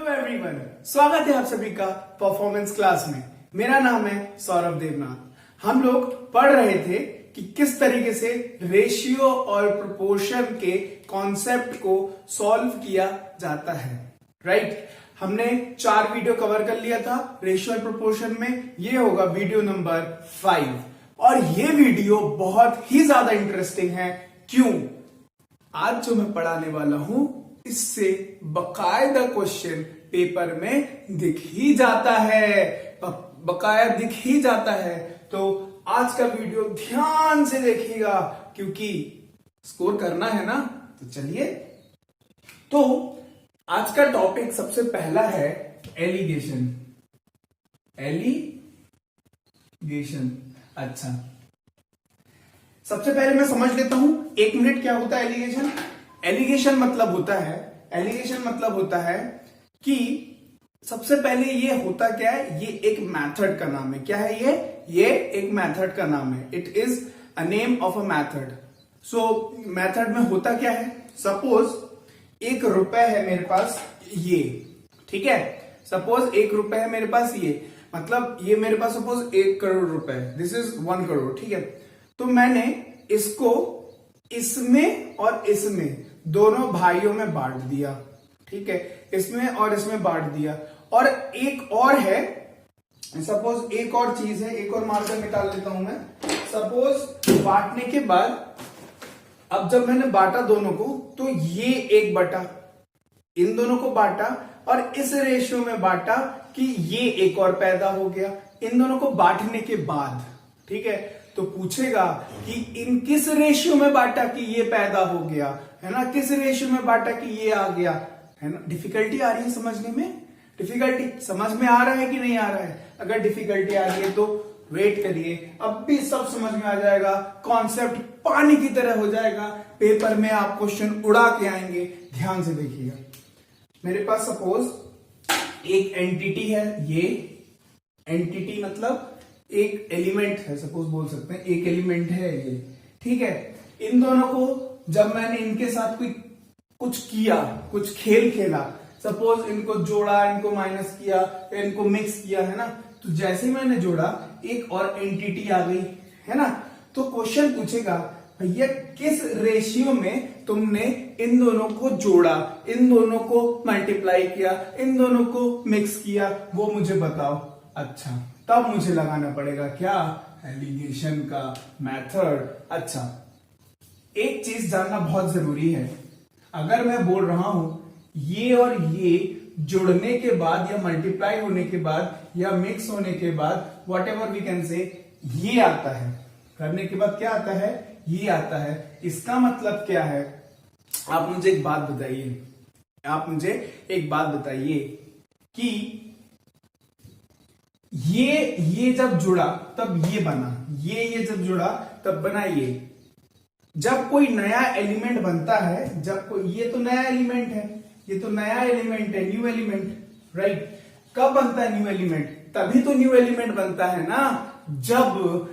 Hello everyone, स्वागत है आप सभी का परफॉर्मेंस क्लास में। मेरा नाम है सौरभ देवनाथ। हम लोग पढ़ रहे थे कि किस तरीके से रेशियो और प्रोपोर्शन के कॉन्सेप्ट को सॉल्व किया जाता है, राइट। हमने 4 वीडियो कवर कर लिया था रेशियो और प्रोपोर्शन में। ये होगा वीडियो नंबर 5 और ये वीडियो बहुत ही ज्यादा इंटरेस्टिंग है। क्यों? आज जो मैं पढ़ाने वाला हूं इससे बकायदा क्वेश्चन पेपर में दिख ही जाता है, बकाया दिख ही जाता है। तो आज का वीडियो ध्यान से देखिएगा क्योंकि स्कोर करना है ना। तो चलिए, तो आज का टॉपिक सबसे पहला है एलिगेशन। एलिगेशन, अच्छा, सबसे पहले मैं समझ लेता हूं 1 मिनट क्या होता है एलिगेशन। एलिगेशन मतलब होता है कि सबसे पहले ये होता क्या है, ये एक मेथड का नाम है। क्या है ये एक मेथड का नाम है। It is a name of a method. So method में होता क्या है, सपोज 1 रुपए है मेरे पास, ये ठीक है। सपोज 1 रुपए है मेरे पास, ये मतलब ये मेरे पास सपोज 1 करोड़ रुपए, दिस इज 1 करोड़, ठीक है। तो मैंने इसको इसमें और इसमें दोनों भाइयों में बांट दिया, ठीक है। इसमें और इसमें बांट दिया। और एक और है, सपोज एक और चीज है, एक और मार्कर निकाल लेता हूं मैं। सपोज बांटने के बाद अब जब मैंने बांटा दोनों को, तो ये 1 बटा इन दोनों को बांटा और इस रेशियो में बांटा कि ये एक और पैदा हो गया इन दोनों को बांटने के बाद, ठीक है। तो पूछेगा कि इन किस रेशियो में बांटा कि ये पैदा हो गया, है ना, किस रेशियो में बांटा कि ये आ गया, है ना। डिफिकल्टी आ रही है समझने में? डिफिकल्टी समझ में आ रहा है कि नहीं आ रहा है? अगर डिफिकल्टी आ रही है तो वेट करिए, अब भी सब समझ में आ जाएगा। कॉन्सेप्ट पानी की तरह हो जाएगा, पेपर में आप क्वेश्चन उड़ा के आएंगे। ध्यान से देखिएगा, मेरे पास सपोज एक एंटिटी है, ये एंटिटी मतलब एक एलिमेंट है, सपोज बोल सकते हैं एक एलिमेंट है ये, ठीक है। इन दोनों को जब मैंने इनके साथ कुछ किया, कुछ खेल खेला, सपोज इनको जोड़ा, इनको माइनस किया, इनको मिक्स किया, है ना। तो जैसे ही मैंने जोड़ा एक और एंटिटी आ गई, है ना। तो क्वेश्चन पूछेगा भैया किस रेशियो में तुमने इन दोनों को जोड़ा, इन दोनों को मल्टीप्लाई किया, इन दोनों को मिक्स किया, वो मुझे बताओ। अच्छा, तब मुझे लगाना पड़ेगा क्या, एलिगेशन का मेथड। अच्छा, एक चीज जानना बहुत जरूरी है। अगर मैं बोल रहा हूं ये और ये जुड़ने के बाद या मल्टीप्लाई होने के बाद या मिक्स होने के बाद, what ever we can say, ये आता है, करने के बाद क्या आता है, ये आता है। इसका मतलब क्या है? आप मुझे एक बात बताइए, कि ये जब जुड़ा तब ये बना, ये जब जुड़ा तब बना ये। जब कोई नया एलिमेंट बनता है, जब कोई, ये तो नया एलिमेंट है, ये तो नया एलिमेंट है, न्यू एलिमेंट, राइट। कब बनता है न्यू एलिमेंट? तभी तो न्यू एलिमेंट बनता है ना, जब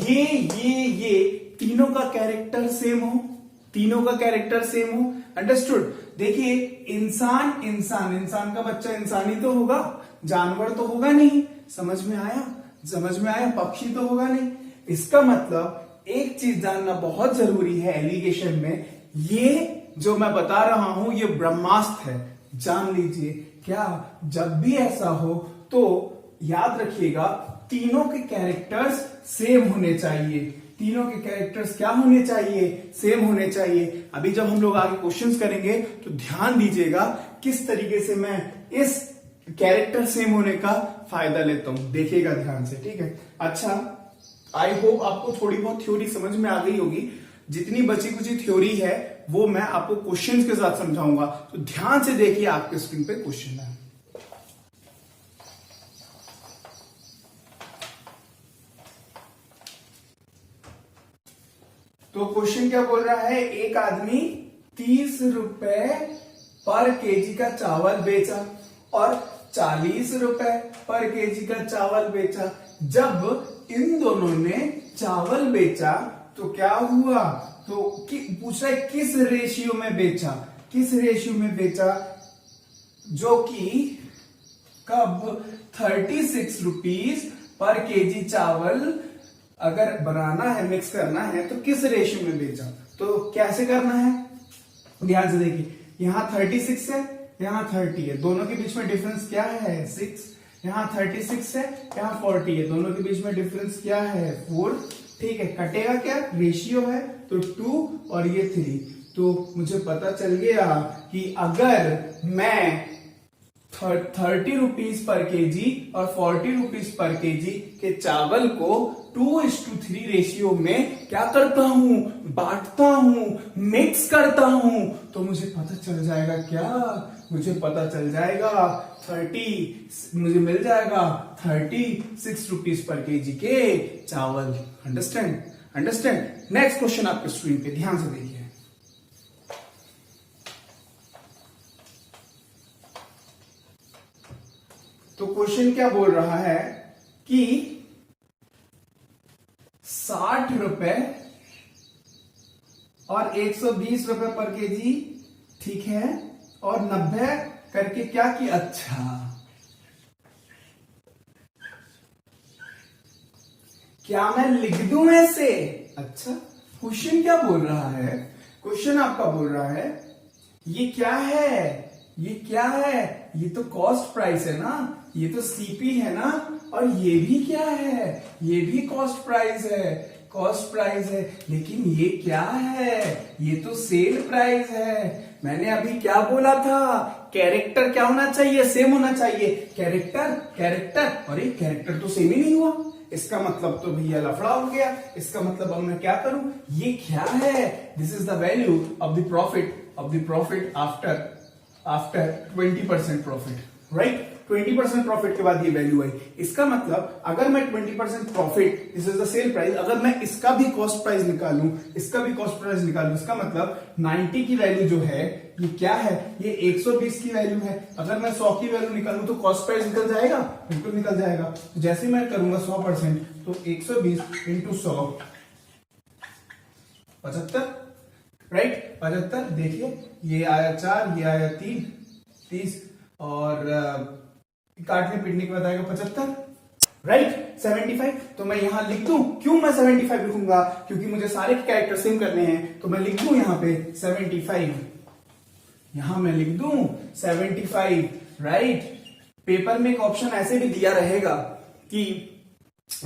ये तीनों का कैरेक्टर सेम हो, तीनों का कैरेक्टर सेम हो। अंडरस्टूड? देखिए, इंसान का बच्चा इंसान ही तो होगा, जानवर तो होगा नहीं। समझ में आया? पक्षी तो होगा नहीं। इसका मतलब एक चीज जानना बहुत जरूरी है एलिगेशन में, ये जो मैं बता रहा हूं ये ब्रह्मास्त्र है, जान लीजिए। क्या? जब भी ऐसा हो तो याद रखिएगा तीनों के कैरेक्टर्स सेम होने चाहिए। तीनों के कैरेक्टर्स क्या होने चाहिए? सेम होने चाहिए। अभी जब हम लोग आगे क्वेश्चंस करेंगे तो ध्यान दीजिएगा किस तरीके से मैं इस कैरेक्टर सेम होने का फायदा लेता हूं, देखिएगा ध्यान से, ठीक है। अच्छा, आई होप आपको थोड़ी बहुत थ्योरी समझ में आ गई होगी। जितनी बची कुची थ्योरी है वो मैं आपको क्वेश्चंस के साथ समझाऊंगा, तो ध्यान से देखिए। आपके स्क्रीन पे क्वेश्चन है, तो क्वेश्चन क्या बोल रहा है, एक आदमी 30 रुपए पर केजी का चावल बेचा और 40 रुपए पर केजी का चावल बेचा। जब इन दोनों ने चावल बेचा तो क्या हुआ? तो पूछ रहा है किस रेशियो में बेचा, किस रेशियो में बेचा? जो कि कब 36 रुपीज पर केजी चावल अगर बनाना है, मिक्स करना है, तो किस रेशियो में बेचा। तो कैसे करना है, ध्यान से देखिए, यहां 36 है, यहां 30 है, दोनों के बीच में डिफरेंस क्या है 6, यहां 36 है, यहां 40 है, दोनों के बीच में डिफरेंस क्या है 4, ठीक है। कटेगा क्या, रेशियो है तो 2 और ये 3, तो मुझे पता चल गया कि अगर मैं 30 रुपीज पर केजी और 40 रुपीज पर केजी के चावल को 2:3 रेशियो में क्या करता हूं, बांटता हूं, मिक्स करता हूं, तो मुझे पता चल जाएगा क्या, मुझे पता चल जाएगा 30, मुझे मिल जाएगा 36 रुपीज पर केजी के चावल। Understand, understand. नेक्स्ट क्वेश्चन आपके स्क्रीन पे ध्यान से देखिए। तो क्वेश्चन क्या बोल रहा है कि 60 रुपए और 120 रुपए पर केजी, ठीक है, और 90 करके क्या कि, अच्छा क्या मैं लिख दूं ऐसे, अच्छा क्वेश्चन क्या बोल रहा है, क्वेश्चन आपका बोल रहा है ये क्या है, ये क्या है, ये तो कॉस्ट प्राइस है ना, ये तो सीपी है ना, और ये भी क्या है, ये भी कॉस्ट प्राइस है, कॉस्ट प्राइस है, लेकिन ये क्या है, ये तो सेल प्राइस है। मैंने अभी क्या बोला था, कैरेक्टर क्या होना चाहिए, सेम होना चाहिए, कैरेक्टर कैरेक्टर, और ये कैरेक्टर तो सेम ही नहीं हुआ, इसका मतलब तो भैया लफड़ा हो गया। इसका मतलब अब मैं क्या करूं, ये क्या है, this is the value of the profit after 20% profit, right. 20% profit के बाद ये वैल्यू आई। इसका मतलब अगर मैं 20% profit, this is the sale price, अगर मैं इसका भी कॉस्ट प्राइस निकालूं, इसका भी कॉस्ट प्राइस निकालूं, इसका मतलब 90 की वैल्यू जो है ये क्या है, ये 120 की वैल्यू है। अगर मैं 100 की वैल्यू निकालूं तो कॉस्ट प्राइस निकल जाएगा, बिल्कुल निकल जाएगा। तो जैसे मैं करूंगा 100%, तो 120 इंटू 100 75, राइट 75। देखिए ये आया 4, ये आया 3, 30, और काटने पीटने के बाद आएगा 75, राइट 75। तो मैं यहां लिख दूं, क्यों मैं 75 लिखूंगा, क्योंकि मुझे सारे कैरेक्टर सेम करने हैं, तो मैं लिख दूं यहां पे 75, यहां मैं लिख दूं 75, राइट। पेपर में एक ऑप्शन ऐसे भी दिया रहेगा कि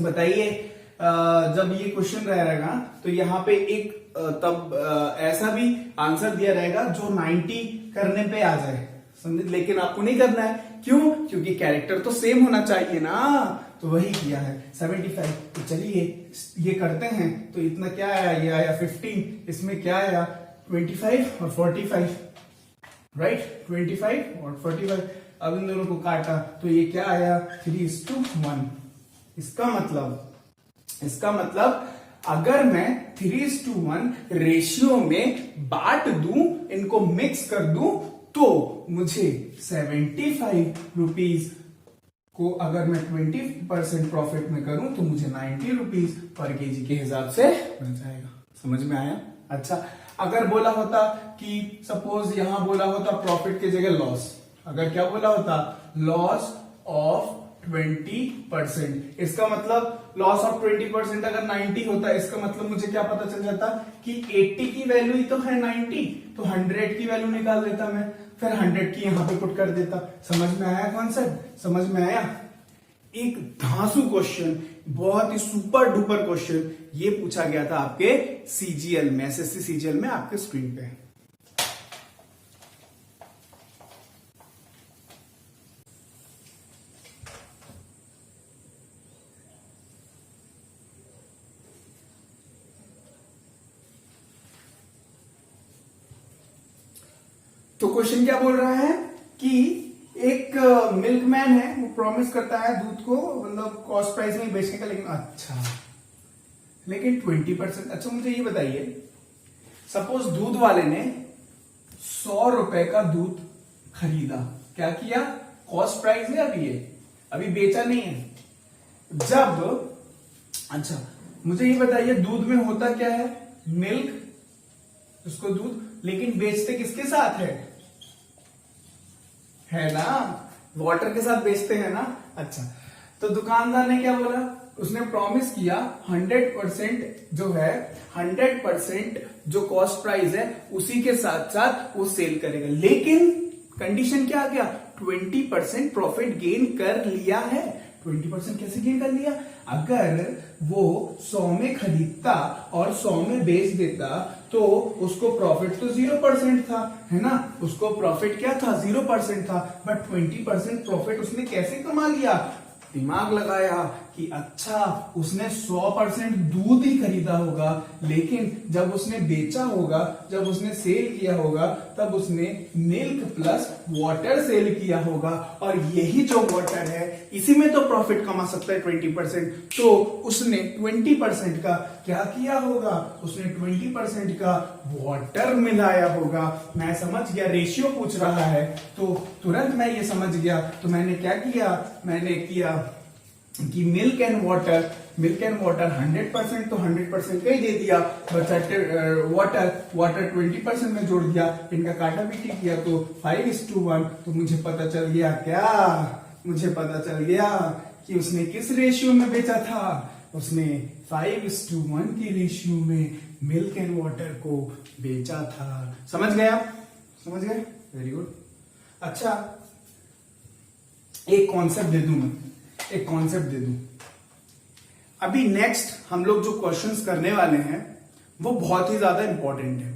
बताइए, जब ये क्वेश्चन रहेगा तो यहाँ पे एक तब ऐसा भी आंसर दिया रहेगा जो 90 करने पे आ जाए, समझे, लेकिन आपको नहीं करना है, क्यों, क्योंकि कैरेक्टर तो सेम होना चाहिए ना, तो वही किया है 75। तो चलिए ये करते हैं, तो इतना क्या आया, ये आया 15, इसमें क्या आया 25 और 45, राइट 25 और 45। अब इन दोनों को काटा तो ये क्या आया 3:1। इसका मतलब अगर मैं 3:1 रेशियो में बांट दूं, इनको मिक्स कर दूं, तो मुझे 75 रुपीज को अगर मैं 20% प्रॉफिट में करूं तो मुझे 90 रुपीज पर केजी के हिसाब से मिल जाएगा। समझ में आया? अच्छा, अगर बोला होता कि सपोज यहां बोला होता प्रॉफिट की जगह लॉस, अगर क्या बोला होता लॉस ऑफ 20%, इसका मतलब लॉस ऑफ 20% अगर 90 होता, इसका मतलब मुझे क्या पता चल जाता कि 80 की वैल्यू ही तो है 90, तो 100 की वैल्यू निकाल देता मैं, फिर 100 की यहां पे पुट कर देता। समझ में आया कॉन्सेप्ट? समझ में आया? एक धांसू क्वेश्चन, बहुत ही सुपर डुपर क्वेश्चन ये पूछा गया था आपके सीजीएल में, एसएससी सीजीएल में आपके स्क्रीन पे। तो क्वेश्चन क्या बोल रहा है कि एक मिल्कमैन है, वो प्रॉमिस करता है दूध को मतलब कॉस्ट प्राइस में बेचने का, लेकिन 20%। अच्छा मुझे ये बताइए, सपोज दूध वाले ने 100 रुपए का दूध खरीदा, क्या किया, कॉस्ट प्राइस है अभी बेचा नहीं है। जब, अच्छा मुझे ये बताइए दूध में होता क्या है, मिल्क, उसको दूध, लेकिन बेचते किसके साथ है, है ना, वाटर के साथ बेचते हैं ना। अच्छा, तो दुकानदार ने क्या बोला, उसने प्रॉमिस किया 100% जो है 100% जो कॉस्ट प्राइस है उसी के साथ साथ वो सेल करेगा, लेकिन कंडीशन क्या आ गया, 20% प्रॉफिट गेन कर लिया है। 20% कैसे गेन कर लिया, अगर वो 100 में खरीदता और 100 में बेच देता तो उसको प्रॉफिट तो 0% था, है ना, उसको प्रॉफिट क्या था, 0% था, बट 20% प्रॉफिट उसने कैसे कमा लिया, दिमाग लगाया कि अच्छा उसने 100% दूध ही खरीदा होगा, लेकिन जब उसने बेचा होगा, जब उसने सेल किया होगा, तब उसने मिल्क प्लस वाटर सेल किया होगा, और यही जो वाटर है इसी में तो प्रॉफिट कमा सकता है 20%, तो उसने 20% का क्या किया होगा, उसने 20% का वाटर मिलाया होगा। मैं समझ गया, रेशियो पूछ रहा है तो तुरंत मैं ये समझ गया, तो मैंने क्या किया, मैंने किया कि मिल्क एंड वाटर 100% तो 100% का ही दे दिया, बचा वाटर 20% में जोड़ दिया, इनका काटा पीटी किया तो 5:1, तो मुझे पता चल गया क्या, मुझे पता चल गया कि उसने किस रेशियो में बेचा था, उसने 5:1 की रेशियो में मिल्क एंड वाटर को बेचा था। समझ गए आप, समझ गए, वेरी गुड। अच्छा, एक कॉन्सेप्ट दे दूं मैं, एक कॉन्सेप्ट दे दूं। अभी नेक्स्ट हम लोग जो क्वेश्चंस करने वाले हैं वो बहुत ही ज्यादा इंपॉर्टेंट है।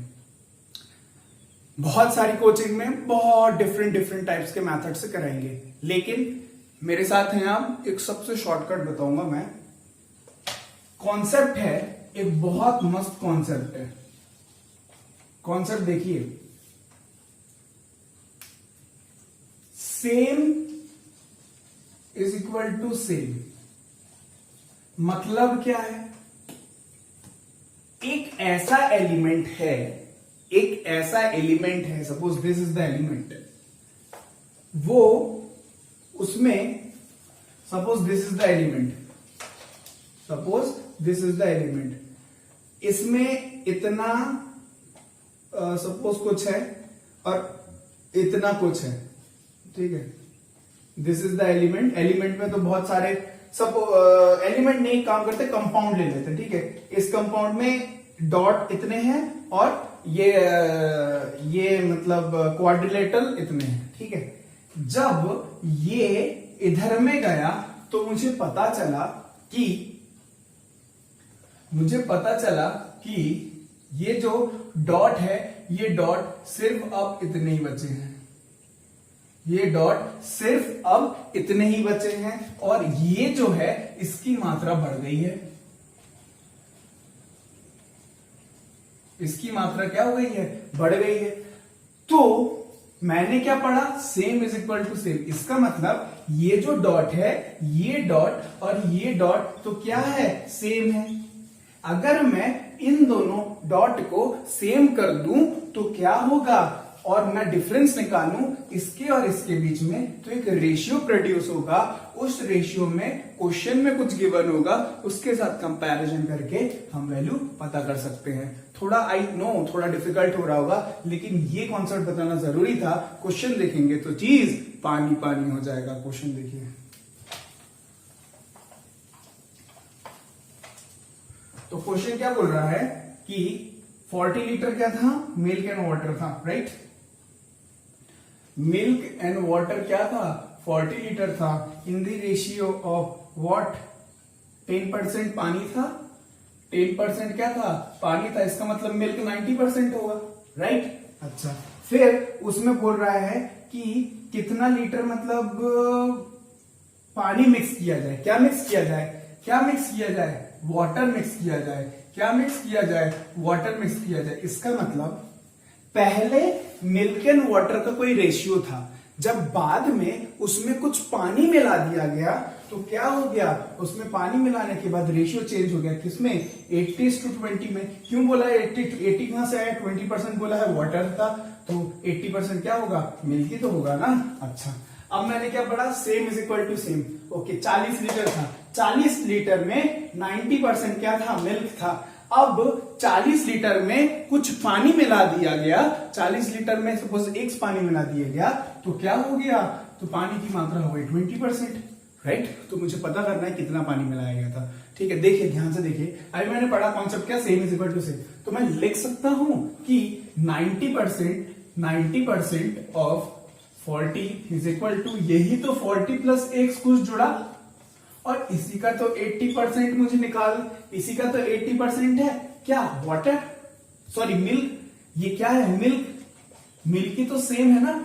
बहुत सारी कोचिंग में बहुत डिफरेंट टाइप्स के मेथड से कराएंगे, लेकिन मेरे साथ हैं आप, एक सबसे शॉर्टकट बताऊंगा मैं। कॉन्सेप्ट है, एक बहुत मस्त कॉन्सेप्ट है। कॉन्सेप्ट देखिए, same is equal to same, मतलब क्या है, एक ऐसा एलिमेंट है, एक ऐसा एलिमेंट है, suppose this is the element, वो उसमें suppose this is the element, suppose this is the element, इसमें इतना सपोज कुछ है और इतना कुछ है, ठीक है, this is the element. Element में तो बहुत सारे सब एलिमेंट नहीं काम करते, कंपाउंड ले लेते, ठीक है। इस कंपाउंड में डॉट इतने हैं और ये मतलब क्वाड्रिलेटरल इतने हैं, ठीक है। जब ये इधर में गया तो मुझे पता चला कि ये जो डॉट है, ये डॉट सिर्फ अब इतने ही बचे हैं, ये डॉट सिर्फ अब इतने ही बचे हैं, और ये जो है इसकी मात्रा बढ़ गई है, इसकी मात्रा क्या हो गई है, बढ़ गई है। तो मैंने क्या पढ़ा, same is equal to same, इसका मतलब ये जो डॉट है, ये डॉट और ये डॉट तो क्या है, सेम है। अगर मैं इन दोनों डॉट को सेम कर दूं तो क्या होगा, और मैं डिफरेंस निकालूं इसके और इसके बीच में, तो एक रेशियो प्रोड्यूस होगा। उस रेशियो में क्वेश्चन में कुछ गिवन होगा, उसके साथ कंपैरिजन करके हम वैल्यू पता कर सकते हैं। थोड़ा आई नो थोड़ा डिफिकल्ट हो रहा होगा, लेकिन ये कॉन्सेप्ट बताना जरूरी था। क्वेश्चन देखेंगे तो चीज पानी पानी हो जाएगा। क्वेश्चन देखिए, तो क्वेश्चन क्या बोल रहा है कि 40 लीटर क्या था, मिल्क एंड वाटर था, राइट। मिल्क एंड वाटर क्या था, 40 लीटर था, in the ratio of what, 10% पानी था, 10% क्या था, पानी था, इसका मतलब मिल्क 90% होगा, राइट। अच्छा, फिर उसमें बोल रहा है कि कितना लीटर मतलब पानी मिक्स किया जाए, क्या मिक्स किया जाए, क्या मिक्स किया जाए, वाटर मिक्स किया जाए, क्या मिक्स किया जाए, वाटर मिक्स किया जाए। इसका मतलब पहले मिल्क एंड वाटर का कोई रेशियो था, जब बाद में उसमें कुछ पानी मिला दिया गया तो क्या हो गया, उसमें पानी मिलाने के बाद रेशियो चेंज हो गया, किसमें, 80:20 में। क्यों बोला है 80 कहां से आया, 20% बोला है वाटर का, तो 80% क्या होगा, मिल्क ही तो होगा ना। अच्छा, अब मैंने क्या पढ़ा, same is equal to same, okay. 40 litre था, 40 लीटर में 90% क्या था, मिल्क था। अब 40 लीटर में कुछ पानी मिला दिया गया, 40 लीटर में सपोज x पानी मिला दिया गया, तो क्या हो गया, तो पानी की मात्रा हो गई 20%, राइट। तो मुझे पता करना है कितना पानी मिलाया गया था। ठीक है, देखिए ध्यान से देखिए, अभी मैंने पढ़ा कॉन्सेप्ट क्या, same is equal to same. तो मैं लिख सकता हूं कि 90% ऑफ 40 इज इक्वल टू, यही तो 40 प्लस x कुछ जुड़ा, और इसी का तो 80% मुझे निकाल, इसी का तो 80% है क्या, वाटर, सॉरी मिल्क, ये क्या है, मिल्क, मिल्क की तो सेम है ना,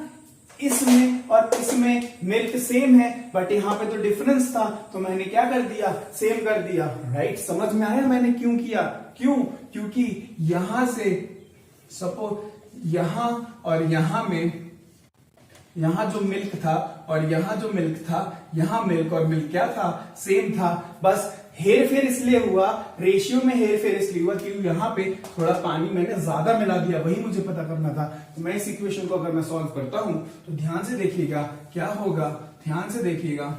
इसमें और इसमें मिल्क सेम है, बट यहां पे तो डिफरेंस था, तो मैंने क्या कर दिया, सेम कर दिया, राइट। समझ में आया मैंने क्यों किया, क्योंकि यहां से सपोज यहां और यहां में, यहां जो मिल्क था और यहां जो मिल्क था, यहां मिल्क और मिल्क क्या था, सेम था, बस हेर फेर इसलिए हुआ, रेशियो में हेर फेर इसलिए हुआ क्योंकि यहां पे थोड़ा पानी मैंने ज्यादा मिला दिया, वही मुझे पता करना था। तो मैं इस इक्वेशन को अगर मैं सॉल्व करता हूं तो ध्यान से देखिएगा क्या होगा, ध्यान से देखिएगा।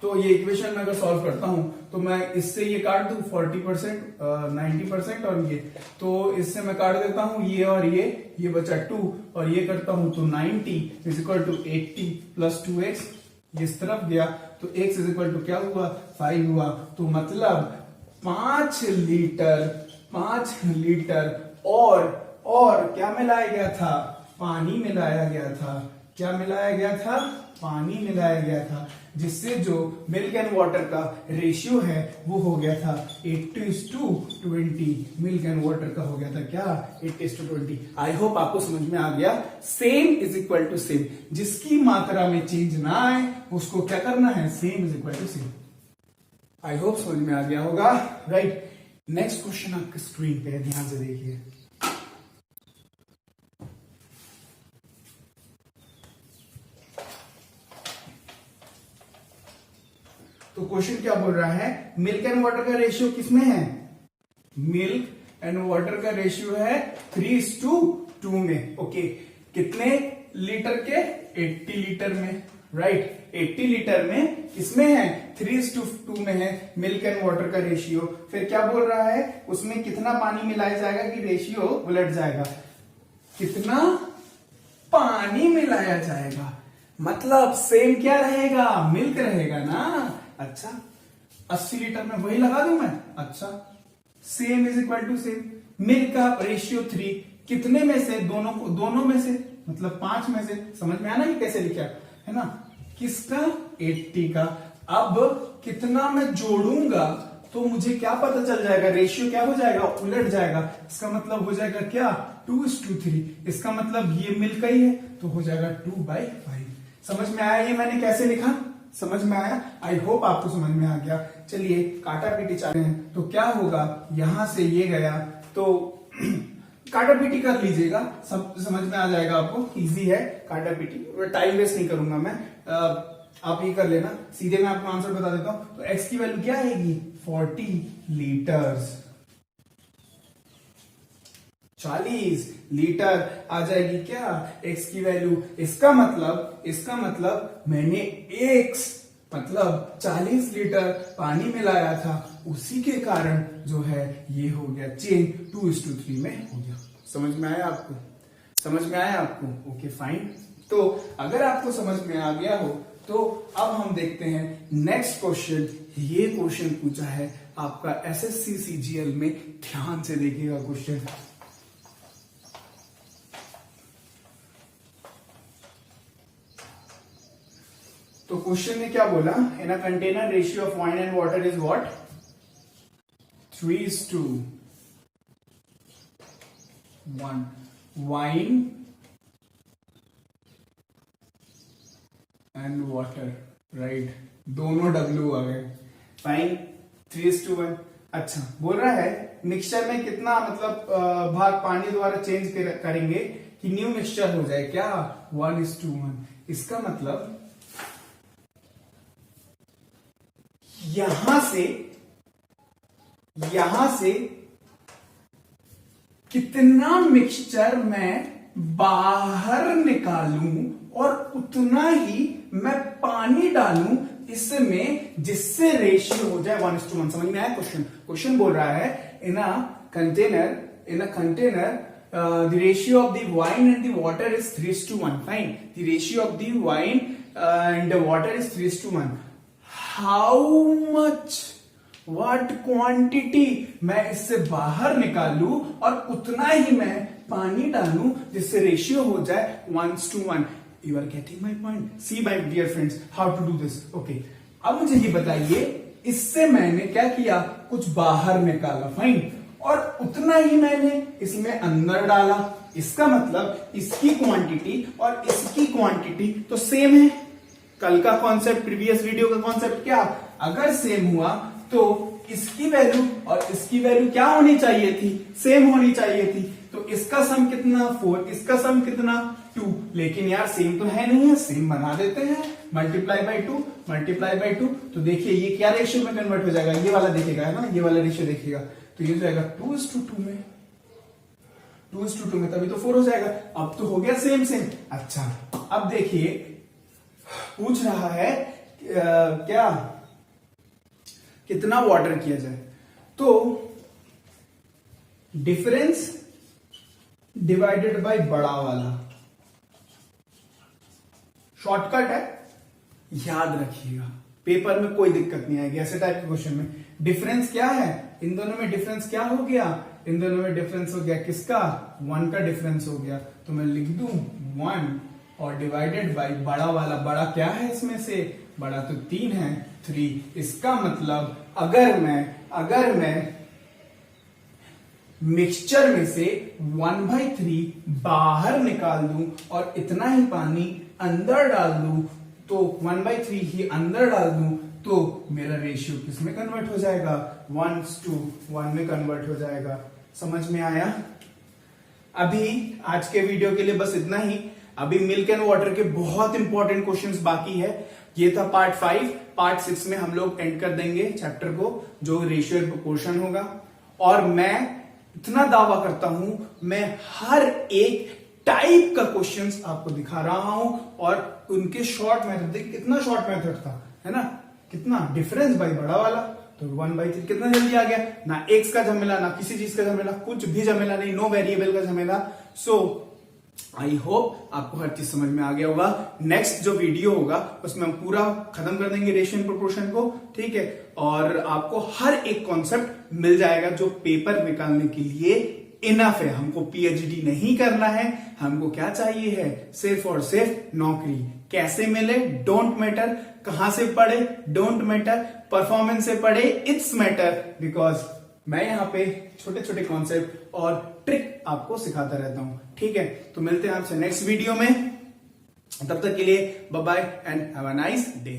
तो ये इक्वेशन में अगर सॉल्व करता हूं तो मैं इससे ये काट दूं 40%, 90% और ये, तो इससे मैं काट देता हूं ये और ये बचा 2 और ये करता हूं तो 90 is equal to 80 plus 2x, इस तरफ गया तो x इज इक्वल टू क्या हुआ, 5 हुआ। तो मतलब 5 लीटर और क्या मिलाया गया था, पानी मिलाया गया था, क्या मिलाया गया था, पानी मिलाया गया था, जिससे जो मिल्क एंड वाटर का रेशियो है वो हो गया था 80:20, मिल्क एंड वाटर का हो गया था क्या, 80:20। आई होप आपको समझ में आ गया, same is equal to same, जिसकी मात्रा में चेंज ना आए उसको क्या करना है, same is equal to same. I hope समझ में आ गया होगा, राइट। नेक्स्ट क्वेश्चन आपके स्क्रीन पे है, ध्यान से देखिए। तो क्वेश्चन क्या बोल रहा है, मिल्क एंड वाटर का रेशियो किसमें है, मिल्क एंड वाटर का रेशियो है 3:2 में, ओके। कितने लीटर के, 80 लीटर में, राइट। 80 लीटर में किसमें है, 3:2 में है मिल्क एंड वाटर का रेशियो। फिर क्या बोल रहा है, उसमें कितना पानी मिलाया जाएगा कि रेशियो उलट जाएगा, कितना पानी मिलाया जाएगा, मतलब सेम क्या रहेगा, मिल्क रहेगा ना। अच्छा 80 लीटर में वही लगा दूं मैं, अच्छा same is equal to same, milk का रेशियो 3, कितने में से, दोनों में से, मतलब 5 में से, समझ में आना कि कैसे लिखा है ना, किसका, 80 का। अब कितना मैं जोड़ूंगा तो मुझे क्या पता चल जाएगा, रेशियो क्या हो जाएगा, उलट जाएगा, इसका मतलब हो जाएगा क्या, 2:3, इसका मतलब ये मिल्क का ही है तो हो जाएगा 2/5। समझ में आया ये मैंने कैसे लिखा, समझ में आया, आई होप आपको समझ में आ गया। चलिए काटा पीटी चाहते हैं तो क्या होगा, यहां से ये गया तो काटा पीटी कर लीजिएगा, सब समझ में आ जाएगा आपको, इजी है काटा पीटी, टाइम वेस्ट नहीं करूंगा मैं, आप ये कर लेना, सीधे मैं आपको आंसर बता देता हूं। तो x की वैल्यू क्या आएगी, 40 लीटर्स, 40 लीटर आ जाएगी क्या x की वैल्यू। इसका मतलब मैंने x मतलब 40 लीटर पानी मिलाया था, उसी के कारण जो है ये हो गया चेंज, 2:3 में हो गया। समझ में आया आपको, समझ में आया आपको, ओके फाइन। तो अगर आपको समझ में आ गया हो तो अब हम देखते हैं नेक्स्ट क्वेश्चन। ये क्वेश्चन पूछा है आपका एसएससी सीजीएल में, ध्यान से देखिएगा क्वेश्चन। तो क्वेश्चन ने क्या बोला, in a container ratio of wine and water is what, 3:1। Wine and water, right, दोनों W आ गए, फाइन, 3:1। अच्छा बोल रहा है मिक्सचर में कितना मतलब भाग पानी द्वारा चेंज करेंगे कि न्यू मिक्सचर हो जाए क्या, 1:1। इसका मतलब यहां से कितना मिक्सचर मैं बाहर निकालूं और उतना ही मैं पानी डालूं इसमें, जिससे रेशियो हो जाए 1:1। समझ में आया क्वेश्चन बोल रहा है in a container, the ratio of the wine and the water is 3:1. Fine. The ratio of the wine and the water is 3:1. How much, what quantity मैं इससे बाहर निकालू और उतना ही मैं पानी डालू जिससे रेशियो हो जाए 1:1. You are getting my point? See, my dear friends, how to do this? Okay. अब मुझे ये बताइए, इससे मैंने क्या किया, कुछ बाहर निकाला. फाइन. और उतना ही मैंने इसमें अंदर डाला. इसका मतलब इसकी क्वांटिटी और इसकी क्वांटिटी तो सेम है. कल का कॉन्सेप्ट, प्रीवियस वीडियो का कॉन्सेप्ट क्या, अगर सेम हुआ तो इसकी वैल्यू और इसकी वैल्यू क्या होनी चाहिए थी, सेम होनी चाहिए थी. तो इसका सम कितना 4, इसका सम कितना 2. लेकिन यार सेम तो है नहीं है, सेम बना देते हैं. Multiply by 2, multiply by 2. तो देखिए ये क्या रेशियो में कन्वर्ट हो जाएगा, ये वाला देखेगा, है ना, ये वाला रेशियो देखेगा. तो ये जाएगा 2:2 में, 2:2 में, तभी तो 4 हो जाएगा. अब तो हो गया सेम सेम. अच्छा, अब देखिए पूछ रहा है क्या, कितना वाटर किया जाए. तो डिफरेंस डिवाइडेड बाय बड़ा वाला शॉर्टकट है, याद रखिएगा. पेपर में कोई दिक्कत नहीं आएगी ऐसे टाइप के क्वेश्चन में. डिफरेंस क्या है, इन दोनों में डिफरेंस क्या हो गया, इन दोनों में डिफरेंस हो गया किसका, 1 का डिफरेंस हो गया. तो मैं लिख दूं 1 और डिवाइडेड बाय बड़ा वाला. बड़ा क्या है इसमें से, बड़ा तो 3 है, 3. इसका मतलब अगर मैं मिक्सचर में से 1/3 बाहर निकाल दूं और इतना ही पानी अंदर डाल दूं, तो 1/3 ही अंदर डाल दूं, तो मेरा रेशियो किस में कन्वर्ट हो जाएगा, 1:1 में कन्वर्ट हो जाएगा. समझ में आया. अभी आज के वीडियो के लिए बस इतना ही. अभी मिल्क एंड वाटर के बहुत इंपॉर्टेंट क्वेश्चंस बाकी है. ये था पार्ट 5. पार्ट 6 में हम लोग एंड कर देंगे चैप्टर को, जो रेशियो एंड प्रोपोर्शन होगा. और मैं इतना दावा करता हूं, मैं हर एक टाइप का क्वेश्चंस आपको दिखा रहा हूं और उनके शॉर्ट मेथड. देखिए कितना शॉर्ट मेथड था, है ना, कितना डिफरेंस बाय बड़ा वाला. तो 1/3 कितना जल्दी आ गया. ना एक्स का झमेला, ना किसी चीज का झमेला, कुछ भी झमेला नहीं, नो वेरिएबल का झमेला. सो आई होप आपको हर चीज समझ में आ गया होगा. नेक्स्ट जो वीडियो होगा उसमें हम पूरा खत्म कर देंगे रेशियो एंड प्रोपोर्शन को. ठीक है. और आपको हर एक कॉन्सेप्ट मिल जाएगा जो पेपर निकालने के लिए इनफ है. हमको पीएचडी नहीं करना है, हमको क्या चाहिए है, सिर्फ और सिर्फ नौकरी. कैसे मिले, डोंट मैटर. कहां से पढ़े, डोंट मैटर. परफॉर्मेंस से पढ़े, इट्स मैटर. बिकॉज मैं यहाँ पे छोटे छोटे कॉन्सेप्ट और ट्रिक आपको सिखाता रहता हूं. ठीक है. तो मिलते हैं आपसे नेक्स्ट वीडियो में. तब तक के लिए bye bye and have a nice day.